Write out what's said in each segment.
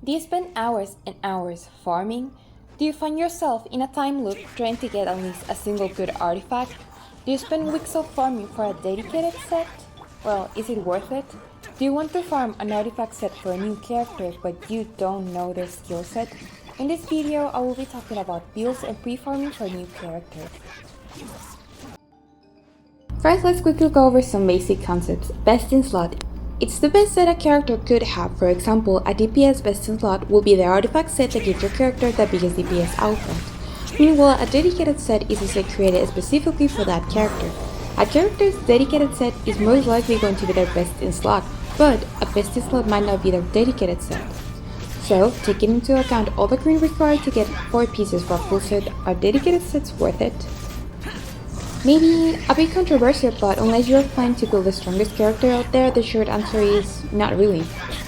Do you spend hours and hours farming? Do you find yourself in a time loop trying to get at least a single good artifact? Do you spend weeks of farming for a dedicated set? Well, is it worth it? Do you want to farm an artifact set for a new character but you don't know their skill set? In this video, I will be talking about builds and pre-farming for new characters. First, let's quickly go over some basic concepts. Best in slot. It's the best set a character could have. For example, a DPS best in slot will be the artifact set that gives your character the biggest DPS output. Meanwhile, a dedicated set is a set created specifically for that character. A character's dedicated set is most likely going to be their best in slot, but a best in slot might not be their dedicated set. So, taking into account all the green required to get 4 pieces for a full set, are dedicated sets worth it? Maybe a bit controversial, but unless you're planning to build the strongest character out there, the short answer is not really.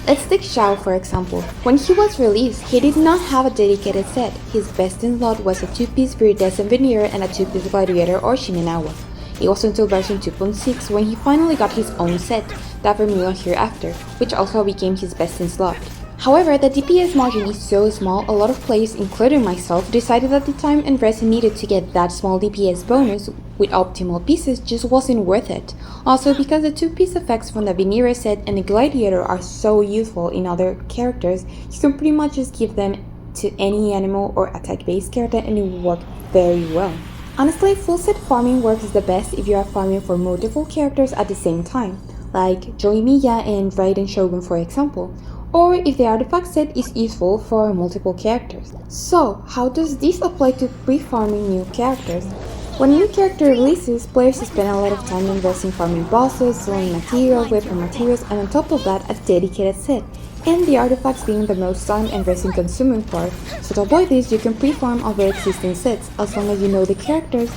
Let's take Xiao for example. When he was released, he did not have a dedicated set. His best in slot was a 2-piece Viridescent Veneer and a 2-piece Gladiator or Shimenawa. It wasn't until version 2.6 when he finally got his own set, the Vermilion Hereafter, which also became his best in slot. However, the DPS margin is so small, a lot of players, including myself, decided that the time and resin needed to get that small DPS bonus with optimal pieces just wasn't worth it. Also, because the 2-piece effects from the Veneer set and the Gladiator are so useful in other characters, you can pretty much just give them to any animal or attack-based character and it will work very well. Honestly, full set farming works the best if you are farming for multiple characters at the same time, like Joimiya and Raiden Shogun for example, or if the artifact set is useful for multiple characters. So, how does this apply to pre-farming new characters? When a new character releases, players spend a lot of time investing farming bosses, selling material, weapon materials, and on top of that, a dedicated set, and the artifacts being the most time and resin consuming part. So to avoid this, you can pre-farm other existing sets, as long as you know the character's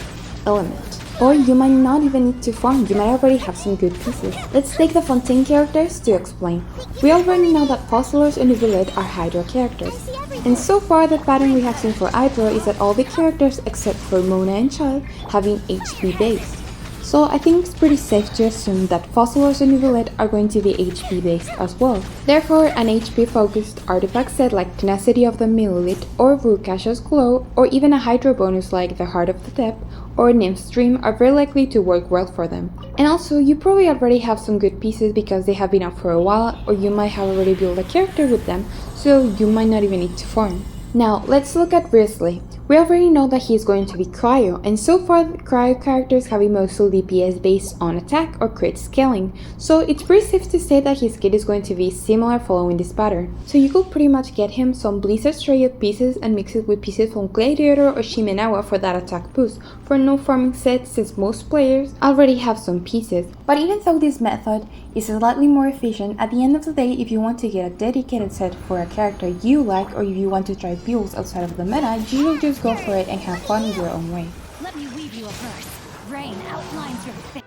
element. Or you might not even need to farm, you might already have some good pieces. Let's take the Fontaine characters to explain. We already know that Fossilors and Neuvillette are Hydra characters. And so far the pattern we have seen for Hydra is that all the characters except for Mona and Child having HP based. So I think it's pretty safe to assume that Fossilors and Neuvillette are going to be HP based as well. Therefore, an HP focused artifact set like Tenacity of the Millelith or Vurkasha's Glow, or even a Hydra bonus like the Heart of the Depth or Nymph's Dream are very likely to work well for them. And also, you probably already have some good pieces because they have been out for a while, or you might have already built a character with them, so you might not even need to farm. Now, let's look at Risley. We already know that he is going to be Cryo, and so far the Cryo characters have been mostly DPS based on attack or crit scaling, so it's pretty safe to say that his kit is going to be similar following this pattern. So you could pretty much get him some Blizzard Strayed pieces and mix it with pieces from Gladiator or Shimenawa for that attack boost, for no farming set since most players already have some pieces. But even though this method is slightly more efficient, at the end of the day, if you want to get a dedicated set for a character you like, or if you want to try builds outside of the meta, you should just go for it and have fun in your own way. Let me weave you a verse. Rain outlines your face.